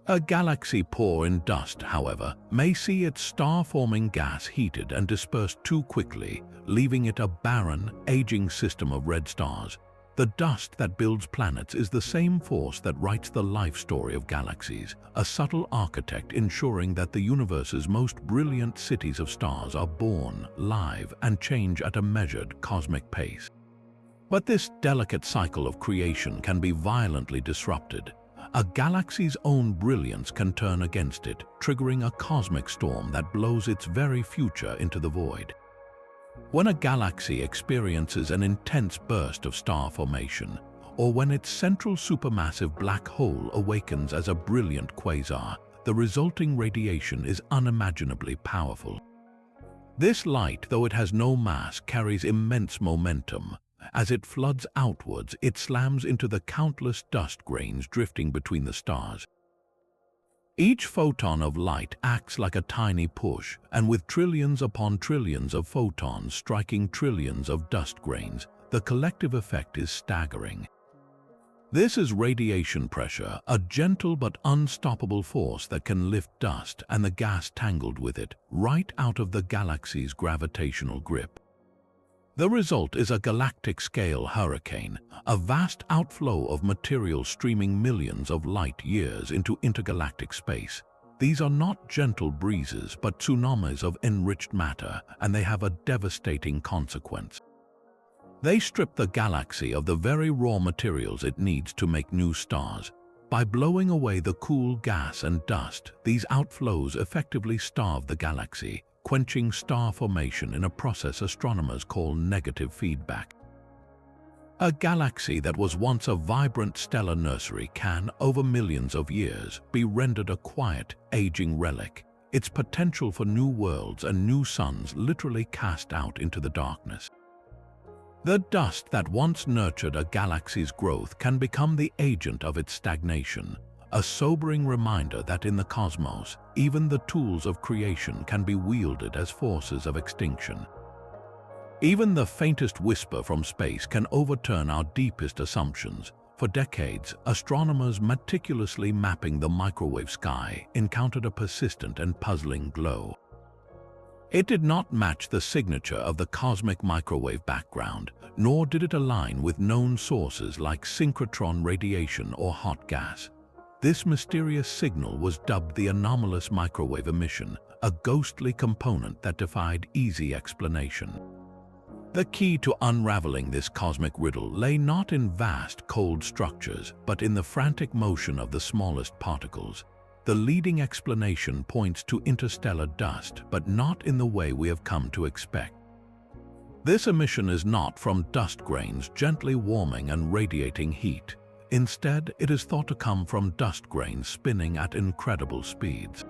[SPEAKER 1] A galaxy poor in dust, however, may see its star-forming gas heated and dispersed too quickly, leaving it a barren, aging system of red stars. The dust that builds planets is the same force that writes the life story of galaxies, a subtle architect ensuring that the universe's most brilliant cities of stars are born, live, and change at a measured cosmic pace. But this delicate cycle of creation can be violently disrupted. A galaxy's own brilliance can turn against it, triggering a cosmic storm that blows its very future into the void. When a galaxy experiences an intense burst of star formation, or when its central supermassive black hole awakens as a brilliant quasar, the resulting radiation is unimaginably powerful. This light, though it has no mass, carries immense momentum. As it floods outwards, it slams into the countless dust grains drifting between the stars. Each photon of light acts like a tiny push, and with trillions upon trillions of photons striking trillions of dust grains, the collective effect is staggering. This is radiation pressure, a gentle but unstoppable force that can lift dust and the gas tangled with it right out of the galaxy's gravitational grip. The result is a galactic-scale hurricane, a vast outflow of material streaming millions of light-years into intergalactic space. These are not gentle breezes, but tsunamis of enriched matter, and they have a devastating consequence. They strip the galaxy of the very raw materials it needs to make new stars. By blowing away the cool gas and dust, these outflows effectively starve the galaxy, quenching star formation in a process astronomers call negative feedback. A galaxy that was once a vibrant stellar nursery can, over millions of years, be rendered a quiet, aging relic, its potential for new worlds and new suns literally cast out into the darkness. The dust that once nurtured a galaxy's growth can become the agent of its stagnation, a sobering reminder that in the cosmos, even the tools of creation can be wielded as forces of extinction. Even the faintest whisper from space can overturn our deepest assumptions. For decades, astronomers meticulously mapping the microwave sky encountered a persistent and puzzling glow. It did not match the signature of the cosmic microwave background, nor did it align with known sources like synchrotron radiation or hot gas. This mysterious signal was dubbed the anomalous microwave emission, a ghostly component that defied easy explanation. The key to unraveling this cosmic riddle lay not in vast, cold structures, but in the frantic motion of the smallest particles. The leading explanation points to interstellar dust, but not in the way we have come to expect. This emission is not from dust grains gently warming and radiating heat. Instead, it is thought to come from dust grains spinning at incredible speeds.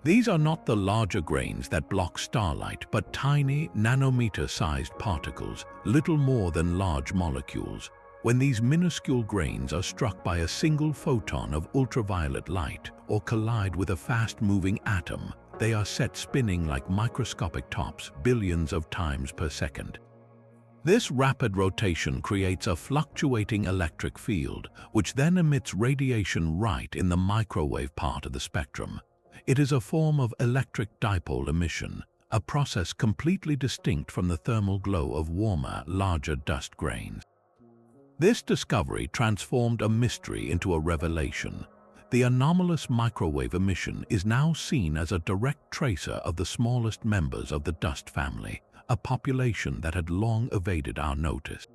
[SPEAKER 1] These are not the larger grains that block starlight, but tiny, nanometer-sized particles, little more than large molecules. When these minuscule grains are struck by a single photon of ultraviolet light or collide with a fast-moving atom, they are set spinning like microscopic tops billions of times per second. This rapid rotation creates a fluctuating electric field, which then emits radiation right in the microwave part of the spectrum. It is a form of electric dipole emission, a process completely distinct from the thermal glow of warmer, larger dust grains. This discovery transformed a mystery into a revelation. The anomalous microwave emission is now seen as a direct tracer of the smallest members of the dust family, a population that had long evaded our notice.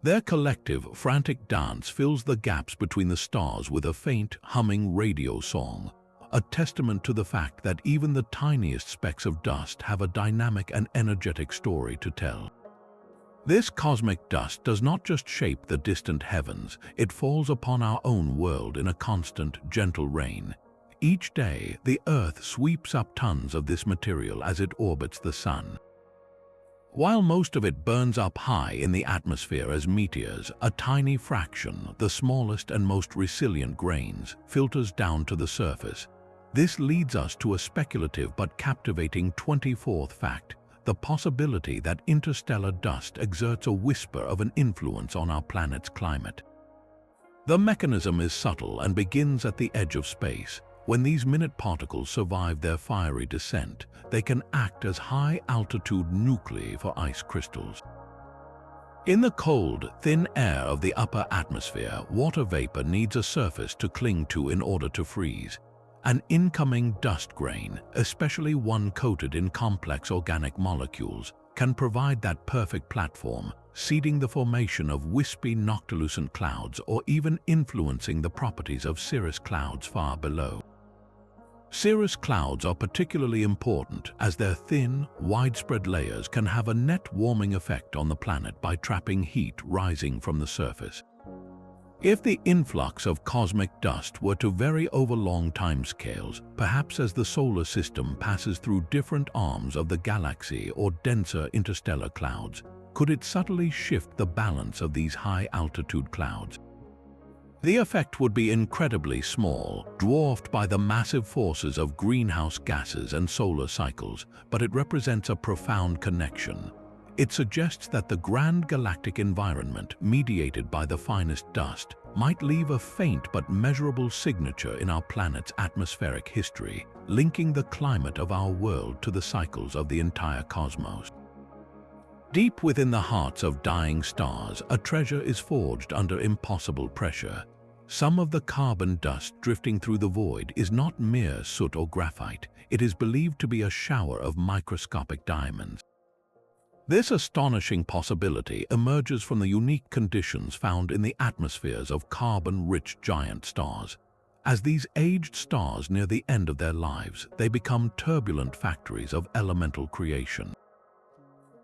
[SPEAKER 1] Their collective, frantic dance fills the gaps between the stars with a faint, humming radio song, a testament to the fact that even the tiniest specks of dust have a dynamic and energetic story to tell. This cosmic dust does not just shape the distant heavens, it falls upon our own world in a constant, gentle rain. Each day, the Earth sweeps up tons of this material as it orbits the Sun. While most of it burns up high in the atmosphere as meteors, a tiny fraction, the smallest and most resilient grains, filters down to the surface. This leads us to a speculative but captivating 24th fact: the possibility that interstellar dust exerts a whisper of an influence on our planet's climate. The mechanism is subtle and begins at the edge of space. When these minute particles survive their fiery descent, they can act as high-altitude nuclei for ice crystals. In the cold, thin air of the upper atmosphere, water vapor needs a surface to cling to in order to freeze. An incoming dust grain, especially one coated in complex organic molecules, can provide that perfect platform, seeding the formation of wispy noctilucent clouds or even influencing the properties of cirrus clouds far below. Cirrus clouds are particularly important as their thin, widespread layers can have a net warming effect on the planet by trapping heat rising from the surface. If the influx of cosmic dust were to vary over long timescales, perhaps as the solar system passes through different arms of the galaxy or denser interstellar clouds, could it subtly shift the balance of these high-altitude clouds? The effect would be incredibly small, dwarfed by the massive forces of greenhouse gases and solar cycles, but it represents a profound connection. It suggests that the grand galactic environment, mediated by the finest dust, might leave a faint but measurable signature in our planet's atmospheric history, linking the climate of our world to the cycles of the entire cosmos. Deep within the hearts of dying stars, a treasure is forged under impossible pressure. Some of the carbon dust drifting through the void is not mere soot or graphite. It is believed to be a shower of microscopic diamonds. This astonishing possibility emerges from the unique conditions found in the atmospheres of carbon-rich giant stars. As these aged stars near the end of their lives, they become turbulent factories of elemental creation.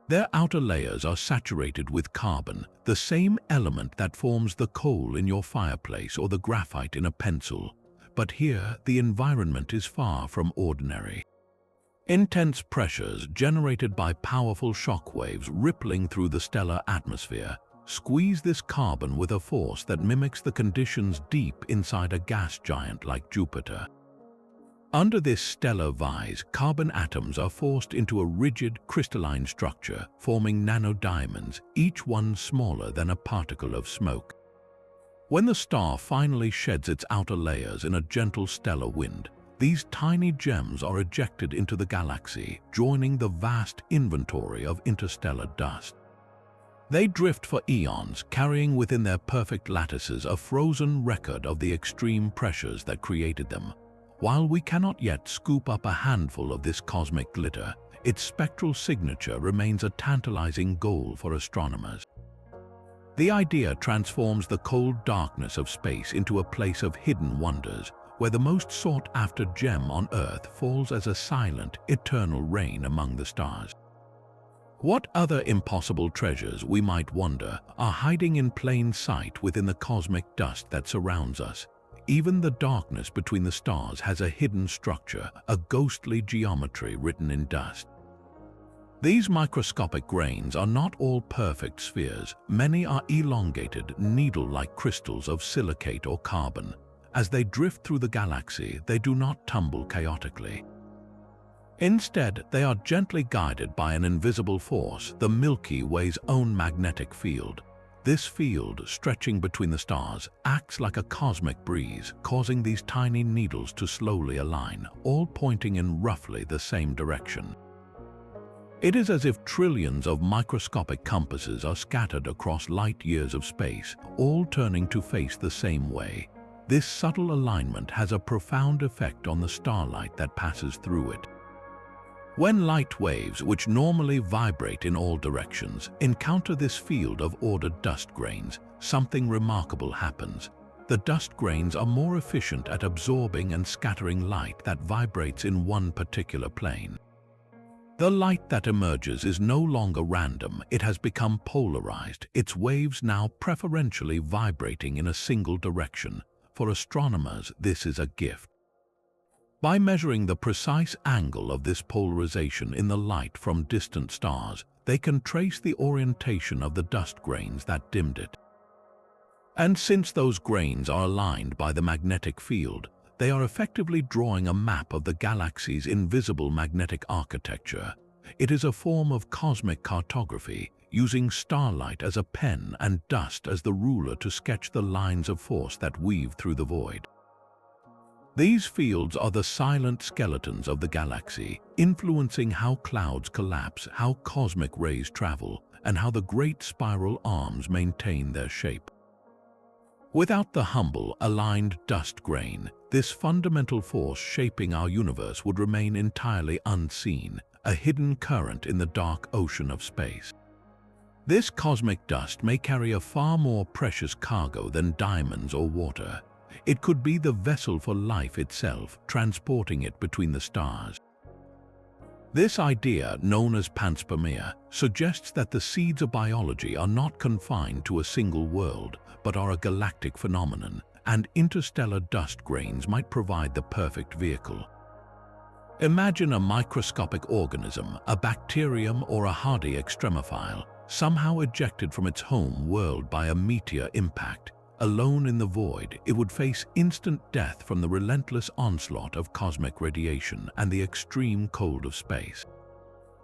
[SPEAKER 1] Their outer layers are saturated with carbon, the same element that forms the coal in your fireplace or the graphite in a pencil. But here, the environment is far from ordinary. Intense pressures generated by powerful shock waves rippling through the stellar atmosphere squeeze this carbon with a force that mimics the conditions deep inside a gas giant like Jupiter. Under this stellar vise, carbon atoms are forced into a rigid, crystalline structure, forming nanodiamonds, each one smaller than a particle of smoke. When the star finally sheds its outer layers in a gentle stellar wind, these tiny gems are ejected into the galaxy, joining the vast inventory of interstellar dust. They drift for eons, carrying within their perfect lattices a frozen record of the extreme pressures that created them. While we cannot yet scoop up a handful of this cosmic glitter, its spectral signature remains a tantalizing goal for astronomers. The idea transforms the cold darkness of space into a place of hidden wonders, where the most sought-after gem on Earth falls as a silent, eternal rain among the stars. What other impossible treasures, we might wonder, are hiding in plain sight within the cosmic dust that surrounds us? Even the darkness between the stars has a hidden structure, a ghostly geometry written in dust. These microscopic grains are not all perfect spheres. Many are elongated, needle-like crystals of silicate or carbon. As they drift through the galaxy, they do not tumble chaotically. Instead, they are gently guided by an invisible force, the Milky Way's own magnetic field. This field, stretching between the stars, acts like a cosmic breeze, causing these tiny needles to slowly align, all pointing in roughly the same direction. It is as if trillions of microscopic compasses are scattered across light years of space, all turning to face the same way. This subtle alignment has a profound effect on the starlight that passes through it. When light waves, which normally vibrate in all directions, encounter this field of ordered dust grains, something remarkable happens. The dust grains are more efficient at absorbing and scattering light that vibrates in one particular plane. The light that emerges is no longer random, it has become polarized, its waves now preferentially vibrating in a single direction. For astronomers, this is a gift. By measuring the precise angle of this polarization in the light from distant stars, they can trace the orientation of the dust grains that dimmed it. And since those grains are aligned by the magnetic field, they are effectively drawing a map of the galaxy's invisible magnetic architecture. It is a form of cosmic cartography, using starlight as a pen and dust as the ruler to sketch the lines of force that weave through the void. These fields are the silent skeletons of the galaxy, influencing how clouds collapse, how cosmic rays travel, and how the great spiral arms maintain their shape. Without the humble, aligned dust grain, this fundamental force shaping our universe would remain entirely unseen, a hidden current in the dark ocean of space. This cosmic dust may carry a far more precious cargo than diamonds or water. It could be the vessel for life itself, transporting it between the stars. This idea, known as panspermia, suggests that the seeds of biology are not confined to a single world, but are a galactic phenomenon, and interstellar dust grains might provide the perfect vehicle. Imagine a microscopic organism, a bacterium or a hardy extremophile, somehow ejected from its home world by a meteor impact. Alone in the void, it would face instant death from the relentless onslaught of cosmic radiation and the extreme cold of space.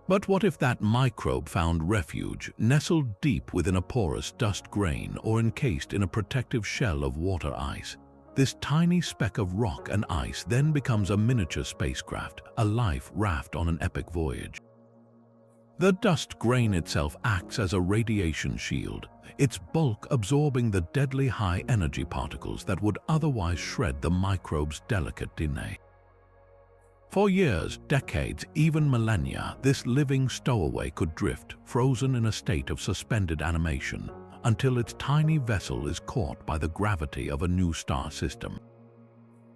[SPEAKER 1] But what if that microbe found refuge, nestled deep within a porous dust grain or encased in a protective shell of water ice? This tiny speck of rock and ice then becomes a miniature spacecraft, a life raft on an epic voyage. The dust grain itself acts as a radiation shield, its bulk absorbing the deadly high-energy particles that would otherwise shred the microbe's delicate DNA. For years, decades, even millennia, this living stowaway could drift, frozen in a state of suspended animation, until its tiny vessel is caught by the gravity of a new star system.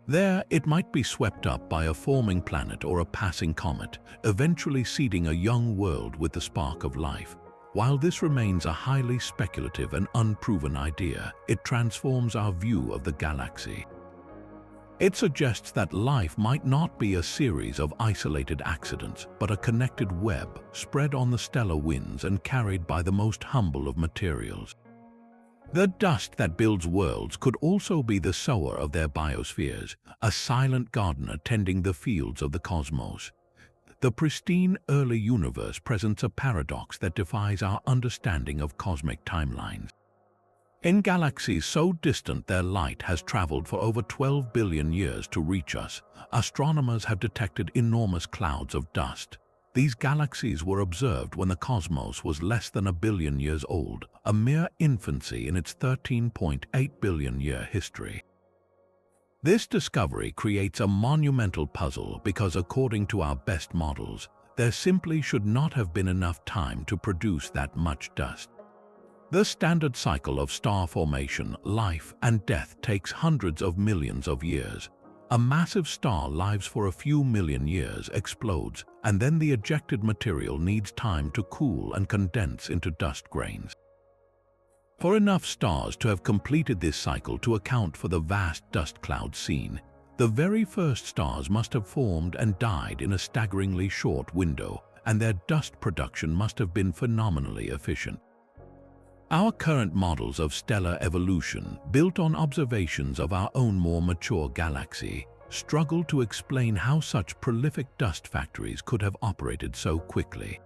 [SPEAKER 1] There, it might be swept up by a forming planet or a passing comet, eventually seeding a young world with the spark of life. While this remains a highly speculative and unproven idea, it transforms our view of the galaxy. It suggests that life might not be a series of isolated accidents, but a connected web spread on the stellar winds and carried by the most humble of materials. The dust that builds worlds could also be the sower of their biospheres, a silent gardener tending the fields of the cosmos. The pristine early universe presents a paradox that defies our understanding of cosmic timelines. In galaxies so distant their light has traveled for over 12 billion years to reach us, astronomers have detected enormous clouds of dust. These galaxies were observed when the cosmos was less than 1 billion years old, a mere infancy in its 13.8 billion year history. This discovery creates a monumental puzzle because, according to our best models, there simply should not have been enough time to produce that much dust. The standard cycle of star formation, life, and death takes hundreds of millions of years. A massive star lives for a few million years, explodes, and then the ejected material needs time to cool and condense into dust grains. For enough stars to have completed this cycle to account for the vast dust cloud seen, the very first stars must have formed and died in a staggeringly short window, and their dust production must have been phenomenally efficient. Our current models of stellar evolution, built on observations of our own more mature galaxy, struggle to explain how such prolific dust factories could have operated so quickly.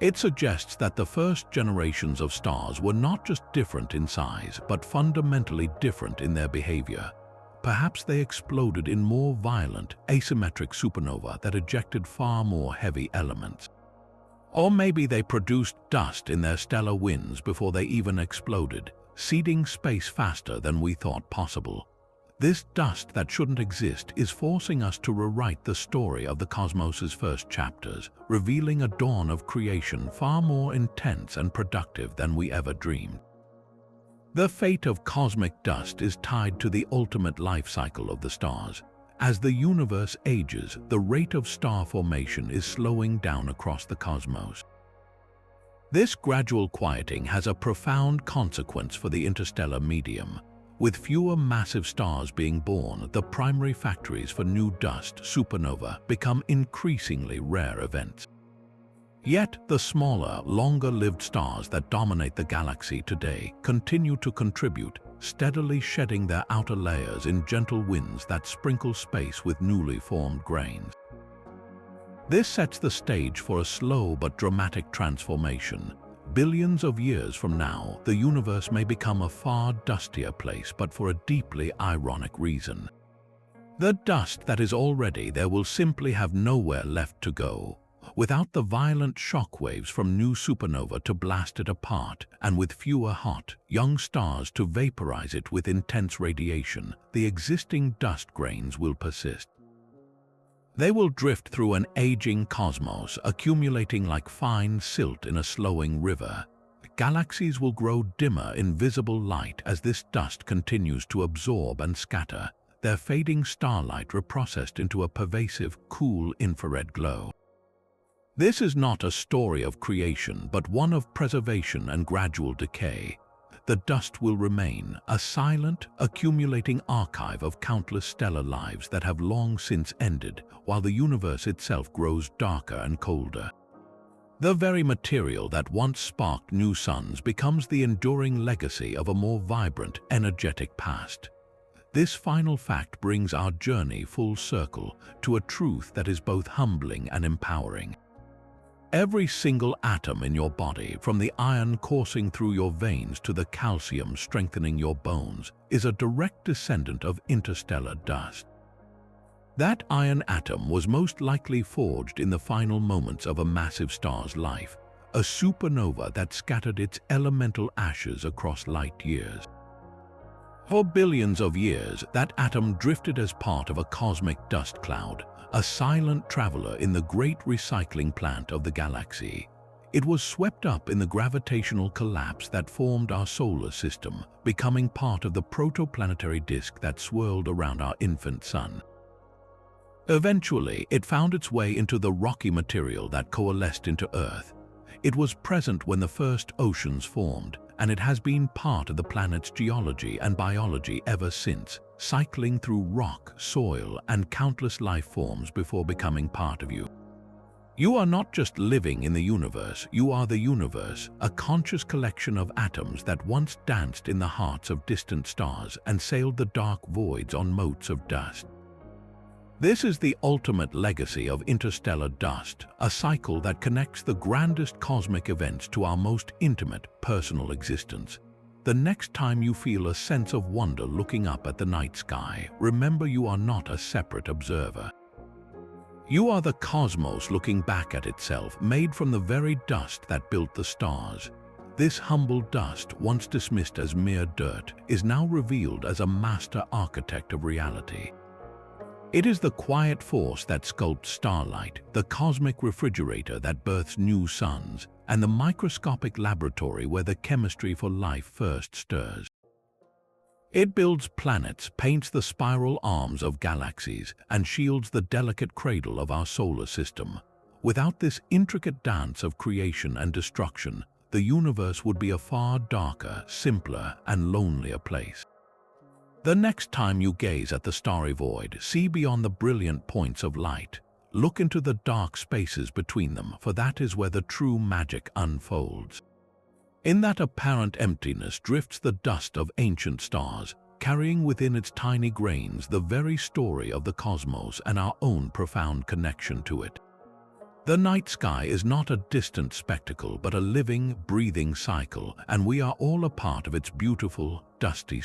[SPEAKER 1] It suggests that the first generations of stars were not just different in size, but fundamentally different in their behavior. Perhaps they exploded in more violent, asymmetric supernova that ejected far more heavy elements. Or maybe they produced dust in their stellar winds before they even exploded, seeding space faster than we thought possible. This dust that shouldn't exist is forcing us to rewrite the story of the cosmos's first chapters, revealing a dawn of creation far more intense and productive than we ever dreamed. The fate of cosmic dust is tied to the ultimate life cycle of the stars. As the universe ages, the rate of star formation is slowing down across the cosmos. This gradual quieting has a profound consequence for the interstellar medium. With fewer massive stars being born, the primary factories for new dust, supernova, become increasingly rare events. Yet, the smaller, longer-lived stars that dominate the galaxy today continue to contribute, steadily shedding their outer layers in gentle winds that sprinkle space with newly formed grains. This sets the stage for a slow but dramatic transformation. Billions of years from now, the universe may become a far dustier place, but for a deeply ironic reason. The dust that is already there will simply have nowhere left to go. Without the violent shock waves from new supernova to blast it apart, and with fewer hot, young stars to vaporize it with intense radiation, the existing dust grains will persist. They will drift through an aging cosmos, accumulating like fine silt in a slowing river. Galaxies will grow dimmer in visible light as this dust continues to absorb and scatter, their fading starlight reprocessed into a pervasive, cool infrared glow. This is not a story of creation, but one of preservation and gradual decay. The dust will remain, a silent, accumulating archive of countless stellar lives that have long since ended, while the universe itself grows darker and colder. The very material that once sparked new suns becomes the enduring legacy of a more vibrant, energetic past. This final fact brings our journey full circle to a truth that is both humbling and empowering. Every single atom in your body, from the iron coursing through your veins to the calcium strengthening your bones, is a direct descendant of interstellar dust. That iron atom was most likely forged in the final moments of a massive star's life, a supernova that scattered its elemental ashes across light years. For billions of years, that atom drifted as part of a cosmic dust cloud, a silent traveler in the great recycling plant of the galaxy. It was swept up in the gravitational collapse that formed our solar system, becoming part of the protoplanetary disk that swirled around our infant sun. Eventually, it found its way into the rocky material that coalesced into Earth. It was present when the first oceans formed, and it has been part of the planet's geology and biology ever since, cycling through rock, soil, and countless life forms before becoming part of you. You are not just living in the universe, you are the universe, a conscious collection of atoms that once danced in the hearts of distant stars and sailed the dark voids on motes of dust. This is the ultimate legacy of interstellar dust, a cycle that connects the grandest cosmic events to our most intimate, personal existence. The next time you feel a sense of wonder looking up at the night sky, remember you are not a separate observer. You are the cosmos looking back at itself, made from the very dust that built the stars. This humble dust, once dismissed as mere dirt, is now revealed as a master architect of reality. It is the quiet force that sculpts starlight, the cosmic refrigerator that births new suns, and the microscopic laboratory where the chemistry for life first stirs. It builds planets, paints the spiral arms of galaxies, and shields the delicate cradle of our solar system. Without this intricate dance of creation and destruction, the universe would be a far darker, simpler, and lonelier place. The next time you gaze at the starry void, see beyond the brilliant points of light. Look into the dark spaces between them, for that is where the true magic unfolds. In that apparent emptiness drifts the dust of ancient stars, carrying within its tiny grains the very story of the cosmos and our own profound connection to it. The night sky is not a distant spectacle, but a living, breathing cycle, and we are all a part of its beautiful, dusty story.